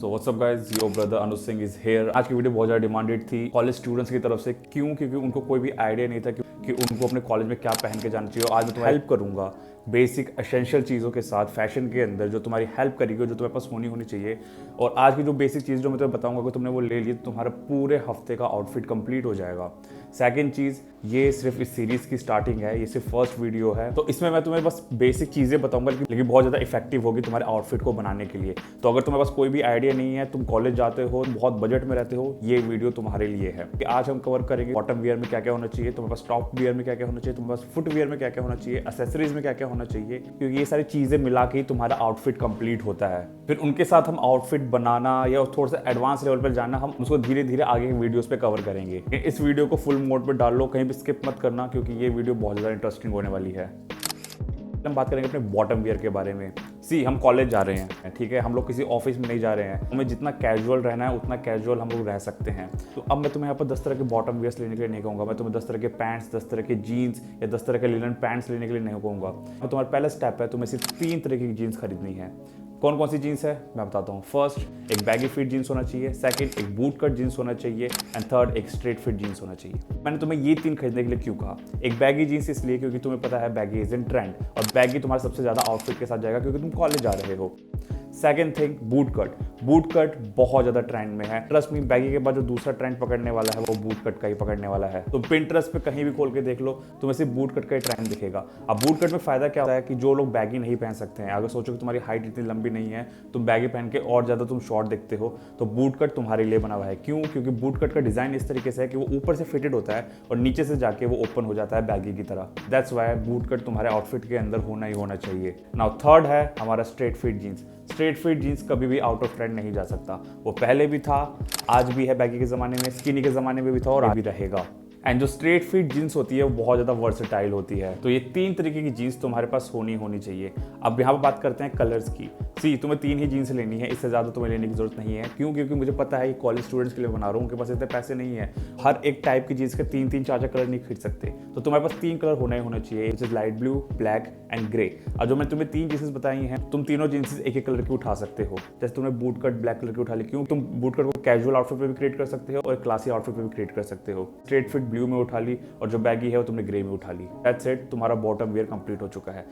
So what's up guys, your brother Anuj Singh is here. आज की video बहुत ज़्यादा डिमांडेड थी कॉलेज स्टूडेंट्स की तरफ से। क्यों? क्योंकि उनको कोई भी आइडिया नहीं था कि उनको अपने कॉलेज में क्या पहन के जाना चाहिए। और आज मैं तुम्हें हेल्प करूंगा बेसिक एसेंशियल चीज़ों के साथ फैशन के अंदर, जो तुम्हारी हेल्प करेगी, जो तुम्हारे पास होनी चाहिए। और आज की जो बेसिक चीज़ जो मैं तुम्हें बताऊंगा, अगर तुमने वो ले ली तो तुम्हारा पूरे हफ्ते का आउटफिट कंप्लीट हो जाएगा। सेकंड चीज़, ये सिर्फ इस सीरीज़ की स्टार्टिंग है, ये सिर्फ फर्स्ट वीडियो है, तो इसमें मैं तुम्हें बस बेसिक चीज़ें बताऊंगा, लेकिन बहुत ज़्यादा इफेक्टिव होगी तुम्हारे आउटफिट को बनाने के लिए। तो अगर तुम्हारे पास कोई भी आइडिया नहीं है, तुम कॉलेज जाते हो, बहुत बजट में रहते हो, ये वीडियो तुम्हारे लिए है। कि आज हम कवर करेंगे बॉटम वियर में क्या क्या होना चाहिए, तुम्हारे पास टॉप वियर में क्या क्या होना चाहिए, तुम्हारे पास फुट वियर में क्या क्या होना चाहिए, एक्सेसरीज में क्या क्या होना चाहिए, क्योंकि ये सारी चीज़ें मिला के ही तुम्हारा आउटफिट कंप्लीट होता है। फिर उनके साथ हम आउटफिट बनाना या थोड़ा सा एडवांस लेवल पर जाना, हम उसको धीरे धीरे आगे के वीडियोस पे कवर करेंगे। इस वीडियो को फुल मोड पे डाल लो, कहीं भी स्किप मत करना, क्योंकि ये वीडियो बहुत ज़्यादा इंटरेस्टिंग होने वाली है। हम बात करेंगे अपने बॉटम वियर के बारे में। हम कॉलेज जा रहे हैं, ठीक है, हम लोग किसी ऑफिस में नहीं जा रहे हैं, हमें जितना कैजुअल रहना है उतना कैजुअल हम लोग रह सकते हैं। तो अब मैं तुम्हें यहाँ पर 10 तरह के बॉटम वियर्स लेने के लिए नहीं कहूँगा, मैं तुम्हें 10 तरह के पैंट्स, 10 तरह के जीन्स या 10 तरह के लिनन पैंट्स लेने के लिए नहीं कहूँगा। तो तुम्हारा पहला स्टेप है, तुम्हें सिर्फ 3 तरह की जीन्स खरीदनी है। कौन कौन सी जीन्स है मैं बताता हूँ। फर्स्ट, एक बैगी फिट जीन्स होना चाहिए। सेकंड, एक बूट कट जीन्स होना चाहिए। एंड थर्ड, एक स्ट्रेट फिट जीन्स होना चाहिए। मैंने तुम्हें ये 3 खरीदने के लिए क्यों कहा। एक बैगी जीन्स इसलिए क्योंकि तुम्हें पता है बैगी इज इन ट्रेंड, और बैगी तुम्हारा सबसे ज़्यादा आउटफिट के साथ जाएगा क्योंकि तुम कॉलेज जा रहे हो। Second thing, boot cut. Boot cut बहुत ज़्यादा ट्रेंड में है। ट्रस्ट मी, बैगी के बाद जो दूसरा ट्रेंड पकड़ने वाला है वो बूट कट का ही पकड़ने वाला है। तो पिंटरेस्ट पे कहीं भी खोल के देख लो, तुम्हें सिर्फ बूट कट का ही ट्रेंड दिखेगा। अब बूट कट में फ़ायदा क्या होता है कि जो लोग बैगी नहीं पहन सकते हैं, अगर सोचो कि तुम्हारी हाइट इतनी लंबी नहीं है, तुम बैगी पहन के और ज़्यादा तुम शॉर्ट दिखते हो, तो बूट कट तुम्हारे लिए बना हुआ है। क्यों? क्योंकि बूट कट का डिज़ाइन इस तरीके से है कि वो ऊपर से फिटेड होता है और नीचे से जाके वो ओपन हो जाता है बैगी की तरह। दैट्स वाई बूट कट तुम्हारे आउटफिट के अंदर होना ही होना चाहिए। नाउ थर्ड है हमारा straight fit jeans. Straight fit jeans कभी भी आउट ऑफ ट्रेंड नहीं जा सकता। वो पहले भी था, आज भी है, बैगी के ज़माने में, स्किनी के ज़माने में भी था और आगे भी रहेगा। एंड जो स्ट्रेट फिट जीन्स होती है वो बहुत ज़्यादा वर्सेटाइल होती है। तो ये 3 तरीके की जीन्स तुम्हारे पास होनी चाहिए। अब यहाँ पर बात करते हैं कलर्स की। तुम्हें 3 ही जीन्स लेनी है, इससे ज़्यादा तुम्हें लेने की जरूरत नहीं है। क्यों? क्योंकि मुझे पता है कि कॉलेज स्टूडेंट्स के लिए बना रहा हूँ, उनके पास इतने पैसे नहीं है, हर एक टाइप की जीन्स के 3-3, 4-4 कलर नहीं खरीद सकते। तो तुम्हारे पास 3 कलर होना ही होना चाहिए, which is light blue, black and grey. और जो मैं तुम्हें 3 जीन्सेस बताई हैं, तुम तीनों जीन्सेस एक एक कलर की उठा सकते हो। जैसे तुमने बूट कट ब्लैक कलर की उठा ली, क्यों? तुम बूट कट को कैजुअल आउटफिट पे भी क्रिएट कर सकते हो और क्लासी आउटफिट पे भी क्रिएट कर सकते हो। स्ट्रेट फिट ब्लू में उठा ली और जो बैगी है वो तुमने ग्रे में उठा ली। दैट्स इट, तुम्हारा बॉटम वियर कंप्लीट हो चुका है।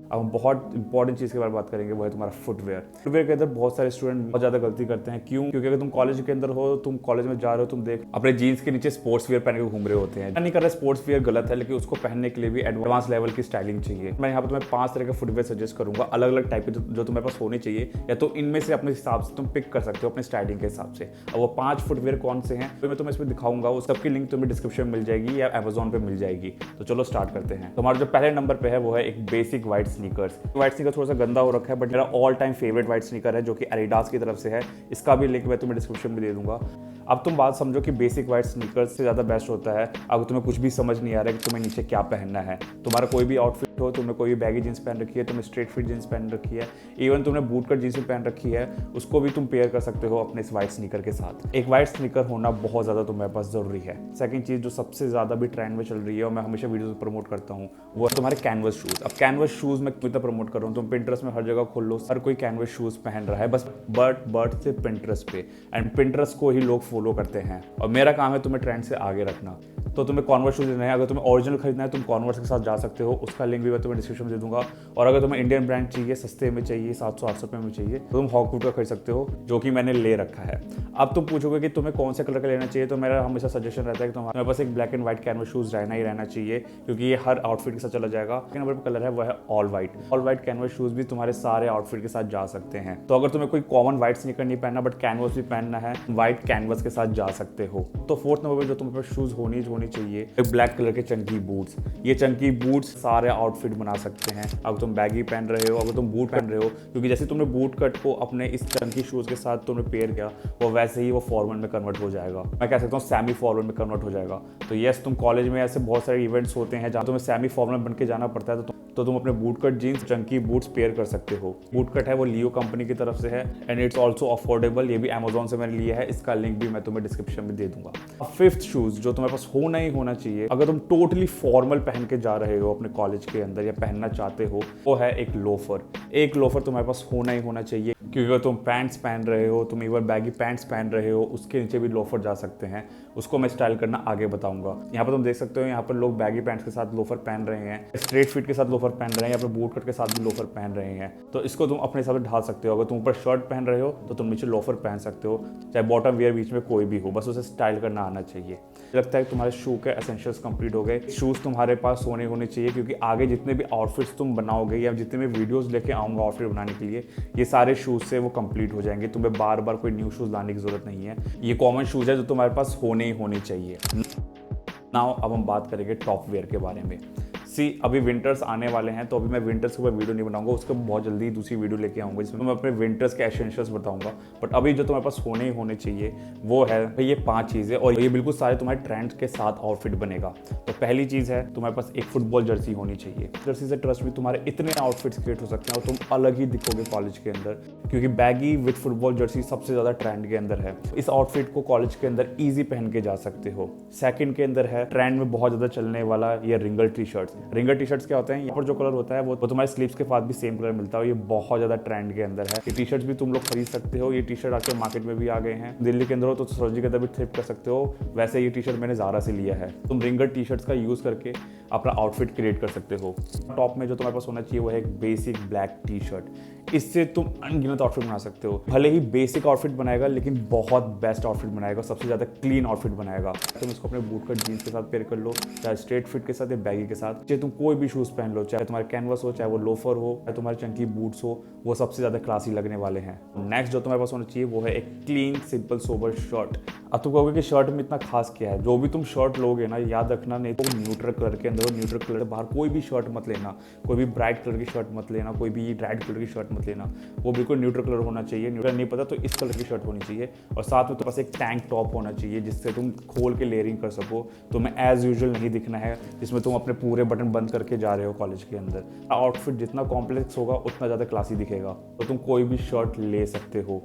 अब हम बहुत इंपॉर्टेंट चीज़ के बारे में बात करेंगे, वो है तुम्हारा फुटवेयर। फुटवेयर के अंदर बहुत सारे स्टूडेंट बहुत ज़्यादा गलती करते हैं। क्यों? क्योंकि अगर तुम कॉलेज के अंदर हो, तुम कॉलेज में जा रहे हो, तुम देख अपने जीन्स के नीचे स्पोर्ट्स वियर पहन के घूम रहे होते हैं। नहीं कर रहे, स्पोर्ट्स वियर गलत है, लेकिन उसको पहनने के लिए भी एडवांस लेवल की स्टाइलिंग चाहिए। मैं यहाँ पर तुम्हें 5 तरह के फुटवेयर सजेस्ट करूंगा, अलग अलग टाइप के जो तुम्हारे पास होने चाहिए, या तो इनमें से अपने हिसाब से तुम पिक कर सकते हो अपने स्टाइलिंग के हिसाब से। अब वो 5 फुटवेयर कौन से हैं तो मैं तुम्हें इसमें दिखाऊंगा, उस सबकी लिंक तुम्हें डिस्क्रिप्शन में मिल जाएगी या अमेजोन पे मिल जाएगी। तो चलो स्टार्ट करते हैं। तो हमारा जो पहले नंबर पे है वो है एक basic white sneakers. White sneaker थोड़ा सा गंदा हो रखा है, बट मेरा all time favourite white sneaker है, जो कि एडिडास की तरफ से है। इसका भी लिंक मैं तुम्हें डिस्क्रिप्शन में दे दूंगा। अब तुम बात समझो कि बेसिक व्हाइट स्नीकर्स से ज़्यादा बेस्ट होता है अगर तुम्हें कुछ भी समझ नहीं आ रहा है कि तुम्हें नीचे क्या पहनना है। तुम्हारा कोई भी आउटफिट हो, तुमने कोई भी बैगी जीन्स पहन रखी है, तुमने स्ट्रेट फिट जीन्स पहन रखी है, इवन तुमने बूट कट जीन्स भी पहन रखी है, उसको भी तुम पेयर कर सकते हो अपने इस व्हाइट स्नीकर के साथ। एक व्हाइट स्नीकर होना बहुत ज़्यादा तुम्हारे पास ज़रूरी है। सेकंड चीज़ जो सबसे ज़्यादा भी ट्रेंड में चल रही है और मैं हमेशा वीडियो में प्रमोट करता हूँ, वो है तुम्हारे कैनवस शूज़। अब कैनवस शूज़ मैं कितना प्रमोट कर रहा हूँ, तुम पिंटरेस्ट में हर जगह खोल लो, हर कोई कैनवस शूज़ पहन रहा है, बस बट सिर्फ पिंटरेस्ट पे, एंड पिंटरेस्ट को ही लोग फॉलो करते हैं। और मेरा काम है तुम्हें ट्रेंड से आगे रखना। तो तुम्हें कॉन्वर्स शूज़ लेना है, अगर तुम्हें ओरिजिनल खरीदना है तुम कॉन्वर्स के साथ जा सकते हो, उसका लिंक भी मैं तुम्हें डिस्क्रिप्शन में दे दूंगा। और अगर तुम्हें इंडियन ब्रांड चाहिए, सस्ते में चाहिए, 700-800 रुपये में चाहिए, तो तुम हॉकवुड का खरीद सकते हो, जो कि मैंने ले रखा है। अब तुम पूछोगे कि तुम्हें कौन से कलर का लेना चाहिए, तो मेरा हमेशा सजेशन रहता है कि तुम्हारे पास एक black and white canvas shoes रहना ही रहना चाहिए, क्योंकि ये हर आउटफिट के साथ चला जाएगा। सेकंड नंबर पर कलर है वो है all white. All white canvas shoes भी तुम्हारे सारे आउटफिट के साथ जा सकते हैं। तो अगर तुम्हें कोई कॉमन व्हाइट स्नीकर नहीं पहनना बट कैनवस भी पहनना है, व्हाइट कैनवस के साथ जा सकते हो। तो फोर्थ नंबर पर जो तुम्हारे पास शूज़ होनी चाहिए, ब्लैक कलर के चंकी बूट्स। ये चंकी बूट्स सारे आउटफिट बना सकते हैं। अगर तुम बैगी पहन रहे हो, अगर तुम बूट पहन रहे हो, क्योंकि जैसे तुमने बूट कट को अपने इस चंकी शूज़ के साथ तुमने पेयर किया, वो वैसे ही वो फॉर्मल में कन्वर्ट हो जाएगा। मैं कह सकता हूँ सेमी फॉर्मल में कन्वर्ट हो जाएगा। तो यस, तुम कॉलेज में ऐसे बहुत सारे इवेंट्स होते हैं जहाँ तुम्हें सेमी फॉर्मल बन के जाना पड़ता है, तो तुम अपने boot cut jeans chunky boots pair कर सकते हो। बूट कट है वो लियो कंपनी की तरफ से है, एंड इट्स ऑल्सो अफोर्डेबल। ये भी अमेजोन से मैंने लिया है, इसका लिंक भी मैं तुम्हें डिस्क्रिप्शन में दे दूंगा। अब फिफ्थ शूज़ जो तुम्हारे पास होना ही होना चाहिए अगर तुम टोटली फॉर्मल पहन के जा रहे हो अपने कॉलेज के अंदर या पहनना चाहते हो, वो है एक लोफर। एक लोफर तुम्हारे पास होना ही होना चाहिए। क्योंकि अगर तुम पैंट्स पहन रहे हो, तुम इवन बैगी पैंट्स पहन रहे हो, उसके नीचे भी लोफर जा सकते हैं। उसको मैं स्टाइल करना आगे बताऊंगा। यहाँ पर तुम देख सकते हो, यहाँ पर लोग बैगी पैंट्स के साथ लोफर पहन रहे हैं, स्ट्रेट फिट के साथ लोफर पहन रहे हैं, या फिर बूट कट के साथ भी लोफर पहन रहे हैं। तो इसको तुम अपने हिसाब से ढाल सकते हो। अगर तुम ऊपर शर्ट पहन रहे हो तो तुम नीचे लोफर पहन सकते हो, चाहे बॉटम वियर बीच में कोई भी हो, बस उसे स्टाइल करना आना चाहिए। लगता है कि तुम्हारे शू के एसेंशियल्स कंप्लीट हो गए। शूज़ तुम्हारे पास होने चाहिए, क्योंकि आगे जितने भी आउटफिट्स तुम बनाओगे या जितने भी वीडियोस लेके आऊँगा आउटफिट बनाने के लिए, ये सारे शूज़ से वो कंप्लीट हो जाएंगे। तुम्हें बार बार कोई न्यू शूज़ लाने की ज़रूरत नहीं है। ये कॉमन शूज़ है जो तुम्हारे पास होने चाहिए। नाउ अब हम बात करेंगे टॉप वेयर के बारे में। अभी विंटर्स आने वाले हैं, तो अभी मैं विंटर्स के ऊपर वीडियो नहीं बनाऊंगा, उसके बहुत जल्दी दूसरी वीडियो लेके आऊंगा जिसमें मैं अपने विंटर्स के एसेंशियल्स बताऊंगा। बट अभी जो तुम्हारे पास होने चाहिए वो है भाई ये 5 चीज़ें, और ये बिल्कुल सारे तुम्हारे ट्रेंड्स के साथ आउटफिट बनेगा। तो पहली चीज़ है, तुम्हारे पास एक फुटबॉल जर्सी होनी चाहिए। जर्सी से ट्रस्ट भी तुम्हारे इतने आउटफिट्स क्रिएट हो सकते हैं और तुम अलग ही दिखोगे कॉलेज के अंदर, क्योंकि बैगी विद फुटबॉल जर्सी सबसे ज़्यादा ट्रेंड के अंदर है। इस आउटफिट को कॉलेज के अंदर ईजी पहन के जा सकते हो। सेकंड के अंदर है ट्रेंड में बहुत ज़्यादा चलने वाला ये रिंगल टी शर्ट्स। रिंगल टी शर्ट्स क्या होते हैं, यहाँ पर जो कलर होता है वो तुम्हारे स्लीव्स के साथ भी सेम कलर मिलता है। ये बहुत ज़्यादा ट्रेंड के अंदर है। ये टी शर्ट्स भी तुम लोग खरीद सकते हो। ये टी शर्ट आके मार्केट में भी आ गए हैं। दिल्ली के अंदर हो तो सरोजिनी के अंदर भी थ्रिफ्ट कर सकते हो। वैसे ये टी शर्ट मैंने ज़ारा से लिया है। तुम रिंगल टी शर्ट्स का यूज़ करके अपना आउटफिट क्रिएट कर सकते हो। टॉप में जो तुम्हारे पास होना चाहिए वो है एक बेसिक ब्लैक टी शर्ट। इससे तुम अनगिनत आउटफिट बना सकते हो। भले ही बेसिक आउटफिट बनाएगा, लेकिन बहुत बेस्ट आउटफिट बनाएगा, सबसे ज़्यादा क्लीन आउटफिट बनाएगा। तुम इसको अपने बूट कट जीन्स के साथ पेयर कर लो, चाहे स्ट्रेट फिट के साथ या बैगी के साथ। चाहे तुम कोई भी शूज़ पहन लो, चाहे तुम्हारे कैनवस हो, चाहे वो लोफर हो, चाहे तुम्हारे चंकी बूट्स हो, वो सबसे ज़्यादा क्लासी लगने वाले हैं। नेक्स्ट जो तुम्हारे पास होना चाहिए वो है एक क्लीन सिंपल सोबर शर्ट। अब तुम कहोगे कि शर्ट में इतना खास क्या है। जो भी तुम शर्ट लोगे ना, याद रखना, नहीं तो न्यूट्रल कलर के अंदर, न्यूट्रल कलर के बाहर कोई भी शर्ट मत लेना। कोई भी ब्राइट कलर की शर्ट मत लेना, कोई भी रेड कलर की शर्ट मत लेना। वो बिल्कुल न्यूट्रल कलर होना चाहिए। न्यूट्रल नहीं पता तो इस कलर की शर्ट होनी चाहिए, और साथ में तुम्हारे पास एक टैंक टॉप होना चाहिए जिससे तुम खोल के लेयरिंग कर सको। तुम्हें एज यूजुअल नहीं दिखना है जिसमें तुम अपने पूरे बटन बंद करके जा रहे हो कॉलेज के अंदर। आउटफिट जितना कॉम्प्लेक्स होगा उतना ज़्यादा क्लासी दिखेगा। तो तुम कोई भी शर्ट ले सकते हो।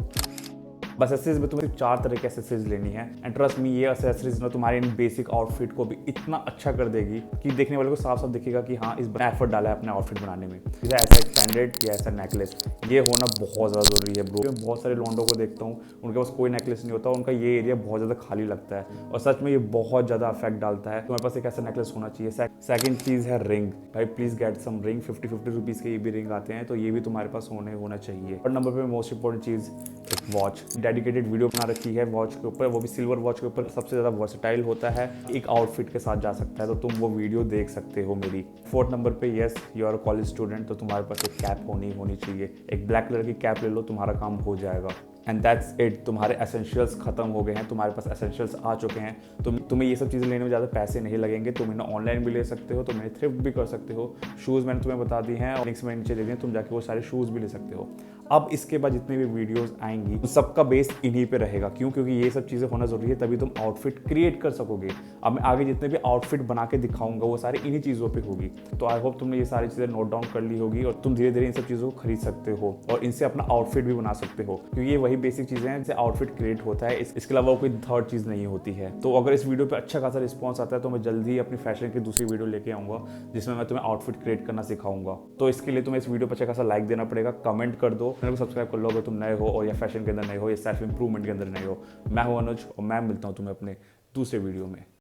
बस एसेसरीज में तुम्हें 4 तरह की एसेसरीज लेनी है, एंड ट्रस्ट मी, ये एसेसरीज ना तुम्हारे इन बेसिक आउटफिट को भी इतना अच्छा कर देगी कि देखने वाले को साफ साफ दिखेगा कि हाँ, इस एफर्ट डाला है अपने आउटफिट बनाने में। जैसे ऐसा एक पेंडेंट या ऐसा नेकलेस, ये होना बहुत ज़्यादा ज़रूरी है ब्रो। मैं बहुत सारे लॉन्डो को देखता हूँ, उनके पास कोई नेकलेस नहीं होता, उनका ये एरिया बहुत ज़्यादा खाली लगता है, और सच में ये बहुत ज़्यादा इफेक्ट डालता है। तुम्हारे पास एक ऐसा नेकलेस होना चाहिए। सेकंड चीज़ है रिंग। भाई please get some ring. 50 rupees के ये भी रिंग आते हैं, तो ये भी तुम्हारे पास होना चाहिए। और नंबर पे मोस्ट इंपॉर्टेंट चीज़, एक वॉच। डेडिकेटेड वीडियो बना रखी है वॉच के ऊपर, वो भी सिल्वर वॉच के ऊपर। सबसे ज़्यादा वर्सेटाइल होता है, एक आउटफिट के साथ जा सकता है, तो तुम वो वीडियो देख सकते हो मेरी। 4th नंबर पे, yes you are college student, तो तुम्हारे पास एक कैप होनी चाहिए। एक ब्लैक कलर की कैप ले लो, तुम्हारा काम हो जाएगा। And that's it. तुम्हारे एसेंशियल्स खत्म हो गए हैं, तुम्हारे पास एसेंशियल्स आ चुके हैं। तुम्हें ये सब चीज़ें लेने में ज़्यादा पैसे नहीं लगेंगे। तुम इन्हें ऑनलाइन भी ले सकते हो, तुम इन्हें थ्रिफ्ट भी कर सकते हो। शूज़ मैंने तुम्हें बता दी हैं और लिंक्स मैंने नीचे दे दिए, तुम जाके वो सारे शूज़ भी ले सकते हो। अब इसके बाद जितने भी वीडियोस आएंगी उन सबका बेस इन्हीं पे रहेगा। क्यों? क्योंकि ये सब चीज़ें होना ज़रूरी है, तभी तुम आउटफिट क्रिएट कर सकोगे। अब मैं आगे जितने भी आउटफिट बना के दिखाऊंगा वो सारे इन्हीं चीज़ों पे होगी। तो आई होप तुमने ये सारी चीज़ें नोट डाउन कर ली होगी, और तुम धीरे धीरे इन सब चीज़ों को खरीद सकते हो और इनसे अपना आउटफिट भी बना सकते हो, क्योंकि ये वही बेसिक चीज़ें हैं जिससे आउटफिट क्रिएट होता है। इसके अलावा कोई थर्ड चीज़ नहीं होती है। तो अगर इस वीडियो पे अच्छा खासा रिस्पॉन्स आता है तो मैं जल्दी अपनी फैशन की दूसरी वीडियो लेके आऊँगा जिसमें मैं तुम्हें आउटफिट क्रिएट करना सिखाऊंगा। तो इसके लिए तुम्हें इस वीडियो पर अच्छा खासा लाइक देना पड़ेगा, कमेंट कर दो, मेरे को सब्सक्राइब कर लो अगर तुम नए हो और या फैशन के अंदर नए हो या सेल्फ इंप्रूवमेंट के अंदर नए हो। मैं हूं अनुज और मैं मिलता हूं तुम्हें अपने दूसरे वीडियो में।